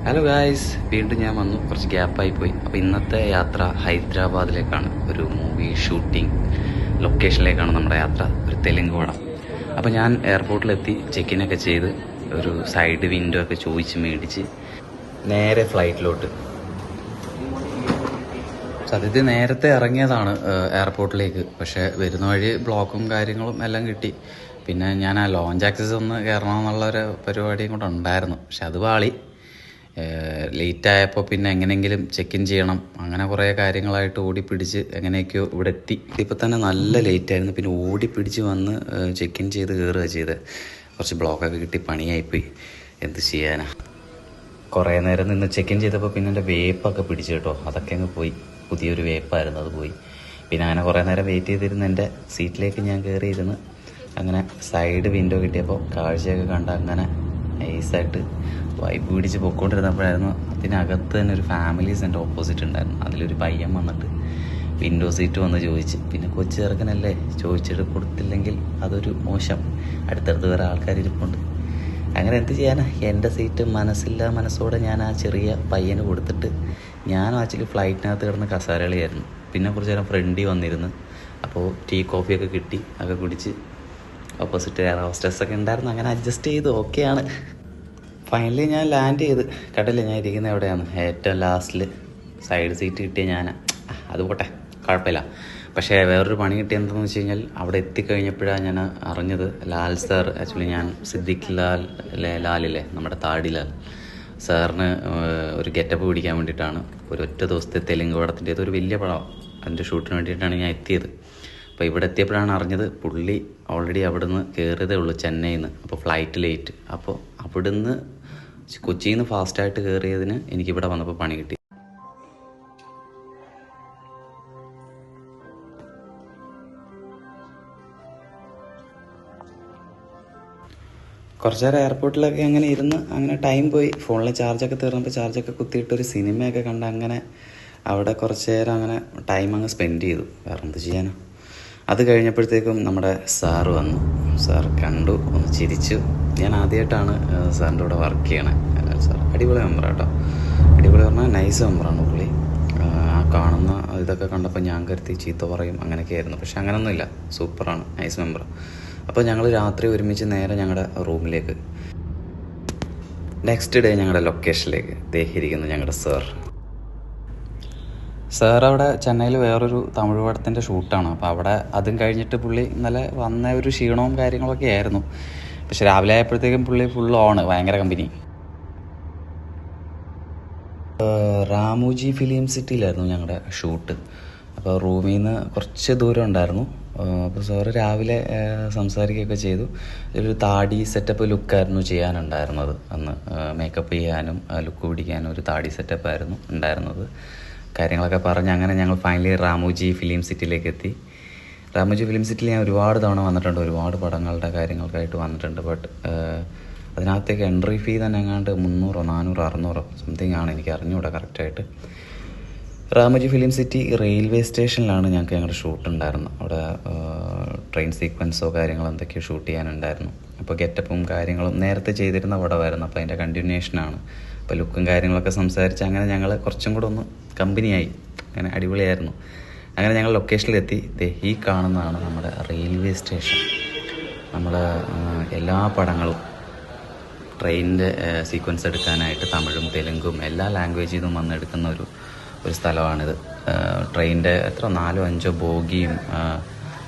Hello guys, വീണ്ടും ഞാൻ വന്നു. കുറച്ച് ഗ്യാപ്പായി പോയി. അപ്പോൾ ഇന്നത്തെ യാത്ര ഹൈദരാബാദിലേക്കാണ്. ഒരു മൂവി ഷൂട്ടിംഗ് ലൊക്കേഷനിലേക്കാണ് നമ്മുടെ യാത്ര, ഒരു തെലുങ്ക് പടം. അപ്പോൾ ഞാൻ എയർപോർട്ടിലെത്തി, ചെക്കിനൊക്കെ ചെയ്ത് ഒരു സൈഡ് വിൻഡോ ഒക്കെ ചോദിച്ച് മേടിച്ച് നേരെ ഫ്ലൈറ്റിലോട്ട്. സത്യത്തിൽ നേരത്തെ ഇറങ്ങിയതാണ് എയർപോർട്ടിലേക്ക്, പക്ഷേ വരുന്ന വഴി ബ്ലോക്കും കാര്യങ്ങളും എല്ലാം കിട്ടി. പിന്നെ ഞാൻ ആ ലോഞ്ച് ആക്സസ് ഒന്ന് കയറണമെന്നുള്ളൊരു പരിപാടിയും കൂടെ ഉണ്ടായിരുന്നു, പക്ഷെ അത് പാളി. ലേറ്റായപ്പോൾ പിന്നെ എങ്ങനെയെങ്കിലും ചെക്ക് ഇൻ ചെയ്യണം, അങ്ങനെ കുറേ കാര്യങ്ങളായിട്ട് ഓടിപ്പിടിച്ച് എങ്ങനെയൊക്കെയോ ഇവിടെ എത്തി. ഇപ്പോൾ തന്നെ നല്ല ലേറ്റായിരുന്നു, പിന്നെ ഓടിപ്പിടിച്ച് വന്ന് ചെക്ക് ഇൻ ചെയ്ത് കയറുക ചെയ്ത്. കുറച്ച് ബ്ലോക്കൊക്കെ കിട്ടി, പണിയായിപ്പോയി. എന്ത് ചെയ്യാനാ. കുറേ നേരം നിന്ന് ചെക്ക് ഇൻ ചെയ്തപ്പോൾ പിന്നെ എൻ്റെ വേപ്പൊക്കെ പിടിച്ചു കേട്ടോ, അതൊക്കെ അങ്ങ് പോയി. പുതിയൊരു വേപ്പായിരുന്നു, അത് പോയി. പിന്നെ അങ്ങനെ കുറേ നേരം വെയിറ്റ് ചെയ്തിരുന്ന് എൻ്റെ സീറ്റിലേക്ക് ഞാൻ കയറിയിരുന്ന് അങ്ങനെ സൈഡ് വിൻഡോ കിട്ടിയപ്പോൾ കാഴ്ചയൊക്കെ കണ്ട് അങ്ങനെ നൈസായിട്ട് വൈബ് പിടിച്ച് പൊയ്ക്കൊണ്ടിരുന്നപ്പോഴായിരുന്നു അതിനകത്ത് തന്നെ ഒരു ഫാമിലീസ് എൻ്റെ ഓപ്പോസിറ്റ് ഉണ്ടായിരുന്നു. അതിലൊരു പയ്യൻ വന്നിട്ട് വിൻഡോ സീറ്റ് വന്ന് ചോദിച്ച്. പിന്നെ കൊച്ചു ചെറുക്കനല്ലേ, ചോദിച്ചിട്ട് കൊടുത്തില്ലെങ്കിൽ അതൊരു മോശം. അടുത്തടുത്ത് വേറെ ആൾക്കാർ ഇരിപ്പുണ്ട്. അങ്ങനെ എന്ത് ചെയ്യാനാ, എൻ്റെ സീറ്റ് മനസ്സോടെ ഞാൻ ആ ചെറിയ പയ്യന് കൊടുത്തിട്ട് ഞാനും ആക്ച്വലി ഫ്ലൈറ്റിനകത്ത് കിടന്ന് കസാരകളിയായിരുന്നു. പിന്നെ കുറച്ച് നേരം ഫ്രണ്ടിൽ വന്നിരുന്ന് അപ്പോൾ ടീ കോഫിയൊക്കെ കിട്ടി, ഒക്കെ കുടിച്ച് ഓപ്പോസിറ്റ് എയർ ഹോസ്റ്റസൊക്കെ ഉണ്ടായിരുന്നു. അങ്ങനെ അഡ്ജസ്റ്റ് ചെയ്ത് ഓക്കെയാണ്. ഫൈനലി ഞാൻ ലാൻഡ് ചെയ്ത്. കണ്ടില്ലേ ഞാൻ ഇരിക്കുന്നത് എവിടെയാണ്, ഏറ്റവും ലാസ്റ്റിൽ സൈഡ് സീറ്റ് കിട്ടിയ ഞാൻ. അത് പോട്ടെ, കുഴപ്പമില്ല. പക്ഷേ വേറൊരു പണി കിട്ടിയെന്തെന്ന് വെച്ച് കഴിഞ്ഞാൽ അവിടെ എത്തിക്കഴിഞ്ഞപ്പോഴാണ് ഞാൻ അറിഞ്ഞത് ലാൽ സാർ, ആക്ച്വലി ഞാൻ സിദ്ദിഖ് ലാലില്ലേ, നമ്മുടെ താടി ലാൽ സാറിന് ഒരു ഗെറ്റപ്പ് പിടിക്കാൻ വേണ്ടിയിട്ടാണ് ഒരു ഒറ്റ ദിവസത്തെ തെലുങ്ക് പടത്തിൻ്റെ ഒരു വലിയ പടം, അതിൻ്റെ ഷൂട്ടിന് വേണ്ടിയിട്ടാണ് ഞാൻ എത്തിയത്. അപ്പോൾ ഇവിടെ എത്തിയപ്പോഴാണ് അറിഞ്ഞത് പുള്ളി ഓൾറെഡി അവിടെ നിന്ന് കയറിയതേ ഉള്ളൂ ചെന്നൈയിൽ നിന്ന്. അപ്പോൾ ഫ്ലൈറ്റ് ലേറ്റ്. അപ്പോൾ അവിടുന്ന് കൊച്ചിയിൽ നിന്ന് ഫാസ്റ്റായിട്ട് കയറിയതിന് എനിക്കിവിടെ വന്നപ്പോൾ പണി കിട്ടി. കുറച്ച് നേരം എയർപോർട്ടിലൊക്കെ അങ്ങനെ ഇരുന്ന് അങ്ങനെ ടൈം പോയി. ഫോണിൽ ചാർജൊക്കെ തീർന്നപ്പോൾ ചാർജൊക്കെ കുത്തിയിട്ട് ഒരു സിനിമയൊക്കെ കണ്ട് അങ്ങനെ അവിടെ കുറച്ച് നേരം അങ്ങനെ ടൈം അങ്ങ് സ്പെൻഡ് ചെയ്തു. വേറെ എന്ത് ചെയ്യാനോ. അത് കഴിഞ്ഞപ്പോഴത്തേക്കും നമ്മുടെ സാറ് വന്നു. സാർ കണ്ടു, ഒന്ന് ചിരിച്ചു. ഞാൻ ആദ്യമായിട്ടാണ് സാറിൻ്റെ കൂടെ വർക്ക് ചെയ്യണേ. സാർ അടിപൊളി മെമ്പറാണ് കേട്ടോ. അടിപൊളി പറഞ്ഞാൽ നൈസ് മെമ്പറാണ് പുള്ളി. ആ കാണുന്ന ഇതൊക്കെ കണ്ടപ്പോൾ ഞാൻ കരുതി ചീത്ത പറയും അങ്ങനെയൊക്കെ ആയിരുന്നു, പക്ഷെ അങ്ങനെയൊന്നുമില്ല. സൂപ്പറാണ്, നൈസ് മെമ്പർ. അപ്പോൾ ഞങ്ങൾ രാത്രി ഒരുമിച്ച് നേരെ ഞങ്ങളുടെ റൂമിലേക്ക്. നെക്സ്റ്റ് ഡേ ഞങ്ങളുടെ ലൊക്കേഷനിലേക്ക് ഇരിക്കുന്നു ഞങ്ങളുടെ സാർ അവിടെ ചെന്നൈയിൽ വേറൊരു തമിഴ് പടത്തിൻ്റെ ഷൂട്ടാണ്. അപ്പോൾ അവിടെ അതും കഴിഞ്ഞിട്ട് പുള്ളി ഇന്നലെ വന്ന ഒരു ക്ഷീണവും കാര്യങ്ങളൊക്കെ ആയിരുന്നു. പക്ഷെ രാവിലെ ആയപ്പോഴത്തേക്കും പുള്ളി ഫുൾ ഓണ്, ഭയങ്കര കമ്പനി. രാമോജി ഫിലിം സിറ്റിയിലായിരുന്നു ഞങ്ങളുടെ ഷൂട്ട്. അപ്പോൾ റൂമിൽ നിന്ന് കുറച്ച് ദൂരം ഉണ്ടായിരുന്നു. അപ്പോൾ സാറ് രാവിലെ സംസാരിക്കുകയൊക്കെ ചെയ്തു. ഒരു താടി സെറ്റപ്പ് ലുക്കായിരുന്നു ചെയ്യാനുണ്ടായിരുന്നത് അന്ന്. മേക്കപ്പ് ചെയ്യാനും ലുക്ക് പിടിക്കാനും ഒരു താടി സെറ്റപ്പായിരുന്നു ഉണ്ടായിരുന്നത്. കാര്യങ്ങളൊക്കെ പറഞ്ഞ് അങ്ങനെ ഞങ്ങൾ ഫൈനലി രാമോജി ഫിലിം സിറ്റിയിലേക്ക് എത്തി. രാമോജി ഫിലിം സിറ്റിയിൽ ഞാൻ ഒരുപാട് തവണ വന്നിട്ടുണ്ട്, ഒരുപാട് പടങ്ങളുടെ കാര്യങ്ങൾക്കായിട്ട് വന്നിട്ടുണ്ട്. ബട്ട് അതിനകത്തേക്ക് എൻട്രി ഫീ തന്നെ എങ്ങാണ്ട് 300, 400, 600 സംതിങ് ആണ്, എനിക്ക് അറിഞ്ഞുകൂടാ കറക്റ്റായിട്ട്. രാമോജി ഫിലിം സിറ്റി റെയിൽവേ സ്റ്റേഷനിലാണ് ഞങ്ങളുടെ ഷൂട്ട് ഉണ്ടായിരുന്നത്. അവിടെ ട്രെയിൻ സീക്വൻസോ കാര്യങ്ങളോ എന്തൊക്കെയോ ഷൂട്ട് ചെയ്യാനുണ്ടായിരുന്നു. അപ്പോൾ ഗെറ്റപ്പും കാര്യങ്ങളും നേരത്തെ ചെയ്തിരുന്ന പടമായിരുന്നു, അപ്പോൾ അതിൻ്റെ കണ്ടിന്യൂഷനാണ്. അപ്പോൾ ലുക്കും കാര്യങ്ങളൊക്കെ സംസാരിച്ച് അങ്ങനെ ഞങ്ങൾ കുറച്ചും കൂടെ ഒന്ന് കമ്പനിയായി. അങ്ങനെ അടിപൊളിയായിരുന്നു. അങ്ങനെ ഞങ്ങൾ ലൊക്കേഷനിലെത്തി. ഈ കാണുന്നതാണ് നമ്മുടെ റെയിൽവേ സ്റ്റേഷൻ. നമ്മൾ എല്ലാ പടങ്ങളും ട്രെയിനിൻ്റെ സീക്വൻസ് എടുക്കാനായിട്ട് തമിഴും തെലുങ്കും എല്ലാ ലാംഗ്വേജിൽ നിന്നും വന്നെടുക്കുന്ന ഒരു സ്ഥലമാണിത്. ട്രെയിനിൻ്റെ 4, 5 ബോഗിയും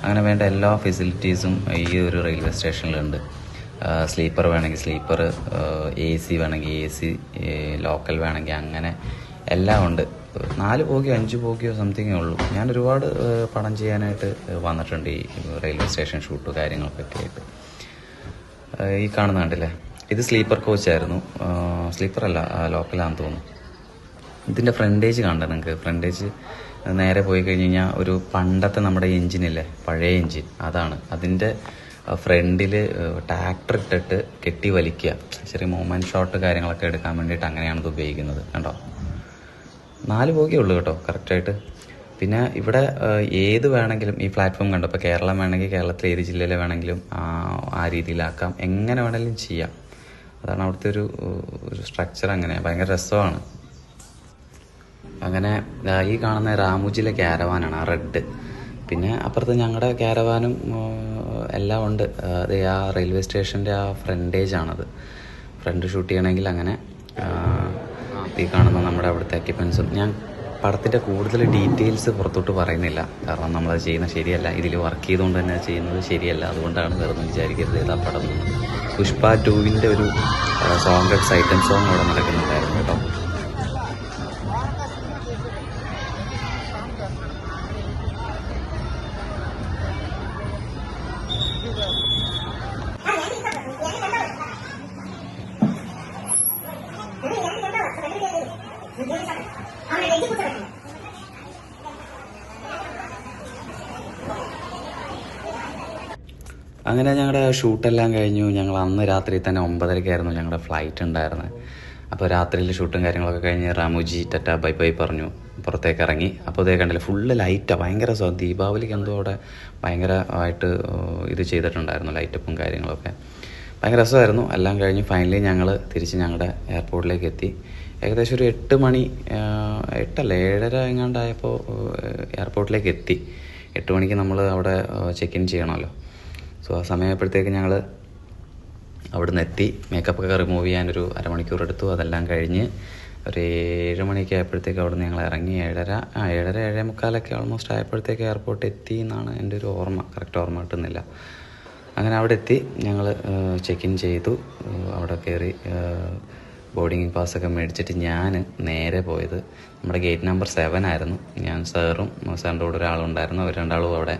അങ്ങനെ വേണ്ട എല്ലാ ഫെസിലിറ്റീസും ഈ ഒരു റെയിൽവേ സ്റ്റേഷനിലുണ്ട്. സ്ലീപ്പർ വേണമെങ്കിൽ സ്ലീപ്പർ, AC വേണമെങ്കിൽ AC, ലോക്കൽ വേണമെങ്കിൽ അങ്ങനെ എല്ലാം ഉണ്ട്. 4 ബോഗിയോ 5 ബോഗിയോ സംതിങ്ങേ ഉള്ളൂ. ഞാൻ ഒരുപാട് പടം ചെയ്യാനായിട്ട് വന്നിട്ടുണ്ട് ഈ റെയിൽവേ സ്റ്റേഷൻ ഷൂട്ട് കാര്യങ്ങൾക്കൊക്കെ ആയിട്ട്. ഈ കാണുന്ന കണ്ടില്ലേ, ഇത് സ്ലീപ്പർ കോച്ചായിരുന്നു. സ്ലീപ്പറല്ല, ലോക്കലാണെന്ന് തോന്നുന്നു. ഇതിൻ്റെ ഫ്രണ്ടേജ് കണ്ടോ നിങ്ങൾക്ക്? ഫ്രണ്ടേജ് നേരെ പോയി കഴിഞ്ഞ് കഴിഞ്ഞാൽ ഒരു പണ്ടത്തെ നമ്മുടെ എൻജിനില്ലേ, പഴയ എൻജിൻ, അതാണ്. അതിൻ്റെ ഫ്രണ്ടിൽ ട്രാക്ടർ ഇട്ടിട്ട് കെട്ടി വലിക്കുക, ചെറിയ മൂവ്മെൻറ്റ് ഷോട്ട് കാര്യങ്ങളൊക്കെ എടുക്കാൻ വേണ്ടിയിട്ട് അങ്ങനെയാണ് ഇത് ഉപയോഗിക്കുന്നത്. കണ്ടോ, 4 ബോഗിയേ ഉള്ളൂ കേട്ടോ കറക്റ്റായിട്ട്. പിന്നെ ഇവിടെ ഏത് വേണമെങ്കിലും ഈ പ്ലാറ്റ്ഫോം കണ്ടോ, ഇപ്പോൾ കേരളം വേണമെങ്കിൽ കേരളത്തിലെ ഏത് ജില്ലയിൽ വേണമെങ്കിലും ആ രീതിയിലാക്കാം, എങ്ങനെ വേണമെങ്കിലും ചെയ്യാം. അതാണ് അവിടുത്തെ ഒരു സ്ട്രക്ചർ. അങ്ങനെ ഭയങ്കര രസമാണ്. അങ്ങനെ ഈ കാണുന്ന രാമുജിയിലെ ക്യാരവാനാണ് ആ റെഡ്. പിന്നെ അപ്പുറത്ത് ഞങ്ങളുടെ ക്യാരവാനും എല്ലാം ഉണ്ട്. അത് ആ റെയിൽവേ സ്റ്റേഷൻ്റെ ആ ഫ്രണ്ടേജാണത്. ഫ്രണ്ട് ഷൂട്ട് ചെയ്യണമെങ്കിൽ അങ്ങനെ. ഈ കാണുന്ന നമ്മുടെ അവിടുത്തെ എക്യുപ്മെൻസും. ഞാൻ പടത്തിൻ്റെ കൂടുതൽ ഡീറ്റെയിൽസ് പുറത്തോട്ട് പറയുന്നില്ല, കാരണം നമ്മളത് ചെയ്യുന്നത് ശരിയല്ല. ഇതിൽ വർക്ക് ചെയ്തുകൊണ്ട് തന്നെ ചെയ്യുന്നത് ശരിയല്ല. അതുകൊണ്ടാണ് വേറെ വിചാരിക്കരുത് ഏതാ പടം. പുഷ്പ 2 ഒരു സോങ് ഐറ്റം സോങ് അവിടെ നടക്കുന്നുണ്ടായിരുന്നു കേട്ടോ. അങ്ങനെ ഞങ്ങളുടെ ഷൂട്ടെല്ലാം കഴിഞ്ഞു. ഞങ്ങൾ അന്ന് രാത്രി തന്നെ 9:30-ക്കായിരുന്നു ഞങ്ങളുടെ ഫ്ലൈറ്റ് ഉണ്ടായിരുന്നത്. അപ്പോൾ രാത്രിയിൽ ഷൂട്ടും കാര്യങ്ങളൊക്കെ കഴിഞ്ഞ് രാമുജി ടാറ്റ ബൈ ബൈ പറഞ്ഞു പുറത്തേക്ക് ഇറങ്ങി. അപ്പോൾ അതേ കണ്ടില്ല, ഫുള്ള് ലൈറ്റാണ്. ഭയങ്കര ദീപാവലിക്ക് എന്തോ അവിടെ ഭയങ്കരമായിട്ട് ഇത് ചെയ്തിട്ടുണ്ടായിരുന്നു, ലൈറ്റപ്പും കാര്യങ്ങളൊക്കെ. ഭയങ്കര രസമായിരുന്നു. എല്ലാം കഴിഞ്ഞ് ഫൈനലി ഞങ്ങൾ തിരിച്ച് ഞങ്ങളുടെ എയർപോർട്ടിലേക്ക് എത്തി. ഏകദേശം ഒരു 8 മണി 7:30 എങ്ങാണ്ടായപ്പോൾ എയർപോർട്ടിലേക്ക് എത്തി. 8 മണിക്ക് നമ്മൾ അവിടെ ചെക്ക് ഇൻ ചെയ്യണമല്ലോ. സോ ആ സമയമായപ്പോഴത്തേക്ക് ഞങ്ങൾ അവിടെ നിന്ന് എത്തി. മേക്കപ്പൊക്കെ റിമൂവ് ചെയ്യാനൊരു അരമണിക്കൂർ എടുത്തു. അതെല്ലാം കഴിഞ്ഞ് ഒരു 7 മണിയൊക്കെ ആയപ്പോഴത്തേക്ക് അവിടെ നിന്ന് ഞങ്ങൾ ഇറങ്ങി. 7:30 7:45 ഓൾമോസ്റ്റ് ആയപ്പോഴത്തേക്ക് എയർപോർട്ട് എത്തി എന്നാണ് എൻ്റെ ഒരു ഓർമ്മ. കറക്റ്റ് ഓർമ്മ കിട്ടുന്നില്ല. അങ്ങനെ അവിടെ എത്തി. ഞങ്ങൾ ചെക്ക് ഇൻ ചെയ്തു. അവിടെ കയറി ബോർഡിങ് പാസ്സൊക്കെ മേടിച്ചിട്ട് ഞാൻ നേരെ പോയത് നമ്മുടെ ഗേറ്റ് നമ്പർ 7 ആയിരുന്നു. ഞാൻ സാറും സാറിൻ്റെ കൂടെ ഒരാളുണ്ടായിരുന്നു. അവർ രണ്ടാളും അവിടെ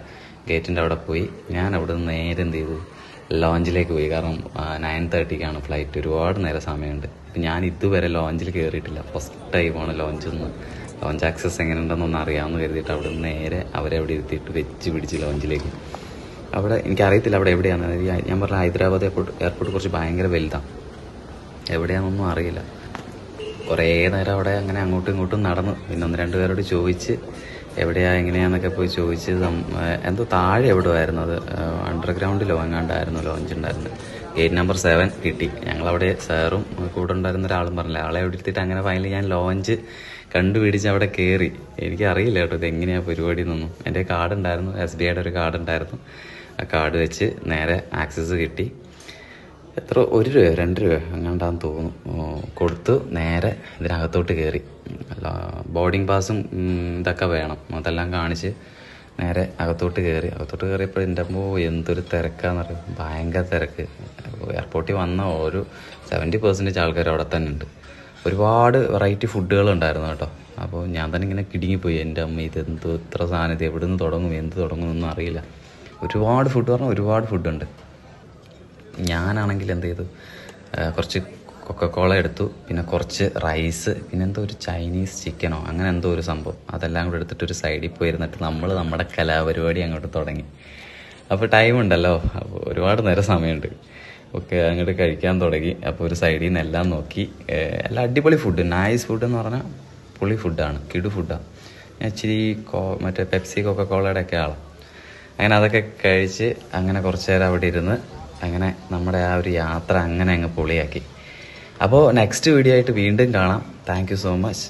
ഗേറ്റിൻ്റെ അവിടെ പോയി. ഞാൻ അവിടെ നിന്ന് നേരെ എന്ത് ചെയ്തു, ലോഞ്ചിലേക്ക് പോയി. കാരണം 9:30-ക്കാണ് ഫ്ലൈറ്റ്. ഒരുപാട് നേരം സമയമുണ്ട്. അപ്പം ഞാൻ ഇതുവരെ ലോഞ്ചിൽ കയറിയിട്ടില്ല. ഫസ്റ്റ് ടൈമാണ് ലോഞ്ച് ആക്സസ് എങ്ങനെ ഉണ്ടെന്നൊന്നും അറിയാമെന്ന് കരുതിയിട്ട് അവിടെ നിന്ന് നേരെ അവരെ അവിടെ ഇരുത്തിയിട്ട് വെച്ച് പിടിച്ച് ലോഞ്ചിലേക്ക്. അവിടെ എനിക്കറിയത്തില്ല അവിടെ എവിടെയാണ്. ഞാൻ പറഞ്ഞ ഹൈദരാബാദ് എയർപോർട്ട് കുറച്ച് ഭയങ്കര വലുതാണ്. എവിടെയാണെന്നൊന്നും അറിയില്ല. കുറേ നേരം അവിടെ അങ്ങനെ അങ്ങോട്ടും ഇങ്ങോട്ടും നടന്നു. പിന്നെ 1-2 പേരോട് ചോദിച്ച് എങ്ങനെയാന്നൊക്കെ പോയി ചോദിച്ച് എന്തോ താഴെ എവിടെ ആയിരുന്നു, അത് അണ്ടർഗ്രൗണ്ടിലോ എങ്ങാണ്ടായിരുന്നു ലോഞ്ച് ഉണ്ടായിരുന്നത്. ഗേറ്റ് നമ്പർ 7 കിട്ടി. ഞങ്ങളവിടെ സാറും കൂടെ ഉണ്ടായിരുന്ന ഒരാളും പറഞ്ഞില്ല, ആളെ എവിടെ എടുത്തിട്ട് അങ്ങനെ ഫൈനലി ഞാൻ ലോഞ്ച് കണ്ടുപിടിച്ച് അവിടെ കയറി. എനിക്കറിയില്ല കേട്ടോ ഇതെങ്ങനെയാണ് പരിപാടി എന്നൊന്നും. എൻ്റെ കാർഡ് ഉണ്ടായിരുന്നു, SBIയുടെ ഒരു കാർഡ് ഉണ്ടായിരുന്നു. ആ കാർഡ് വെച്ച് നേരെ ആക്സസ് കിട്ടി. എത്ര 1 രൂപയോ 2 രൂപയോ എങ്ങാണ്ടാന്ന് തോന്നുന്നു കൊടുത്തു. നേരെ ഇതിനകത്തോട്ട് കയറി. ബോർഡിംഗ് പാസും ഇതൊക്കെ വേണം, അതെല്ലാം കാണിച്ച് നേരെ അകത്തോട്ട് കയറിയപ്പോൾ എൻ്റെ എന്തൊരു തിരക്കാന്നറിയാം. ഭയങ്കര തിരക്ക്. എയർപോർട്ടിൽ വന്ന ഒരു 70% ആൾക്കാർ അവിടെ തന്നെ ഉണ്ട്. ഒരുപാട് വെറൈറ്റി ഫുഡുകളുണ്ടായിരുന്നു കേട്ടോ. അപ്പോൾ ഞാൻ തന്നെ ഇങ്ങനെ കിടുങ്ങിപ്പോയി. എൻ്റെ അമ്മ ഇതെന്തോ ഇത്ര സാധനം, ഇത് എവിടെ നിന്ന് തുടങ്ങും എന്ത് തുടങ്ങും എന്നൊന്നും അറിയില്ല. ഒരുപാട് ഫുഡ് പറഞ്ഞാൽ ഒരുപാട് ഫുഡുണ്ട്. ഞാനാണെങ്കിൽ എന്ത് ചെയ്തു, കുറച്ച് കൊക്കക്കോള എടുത്തു, പിന്നെ കുറച്ച് റൈസ്, പിന്നെ എന്തോ ഒരു ചൈനീസ് ചിക്കനോ അങ്ങനെ എന്തോ ഒരു സംഭവം, അതെല്ലാം കൂടെ എടുത്തിട്ട് ഒരു സൈഡിൽ പോയിരുന്നിട്ട് നമ്മൾ നമ്മുടെ കലാപരിപാടി അങ്ങോട്ട് തുടങ്ങി. അപ്പോൾ ടൈമുണ്ടല്ലോ, അപ്പോൾ ഒരുപാട് നേരം സമയമുണ്ട്. ഒക്കെ അങ്ങോട്ട് കഴിക്കാൻ തുടങ്ങി. അപ്പോൾ ഒരു സൈഡിൽ നിന്ന് എല്ലാം നോക്കി. എല്ലാം അടിപൊളി ഫുഡ്, നൈസ് ഫുഡ് എന്ന് പറഞ്ഞാൽ പൊളി ഫുഡാണ്, കിടു ഫുഡാണ്. ഞാൻ ഇച്ചിരി മറ്റേ പെപ്സി കൊക്കക്കോളയുടെ ഒക്കെ ആളാണ്. അങ്ങനെ അതൊക്കെ കഴിച്ച് അങ്ങനെ കുറച്ച് നേരം അവിടെ ഇരുന്ന് അങ്ങനെ നമ്മുടെ ആ ഒരു യാത്ര അങ്ങനെ അങ്ങ് പൊളിയാക്കി. അപ്പോൾ നെക്സ്റ്റ് വീഡിയോ ആയിട്ട് വീണ്ടും കാണാം. Thank you so much.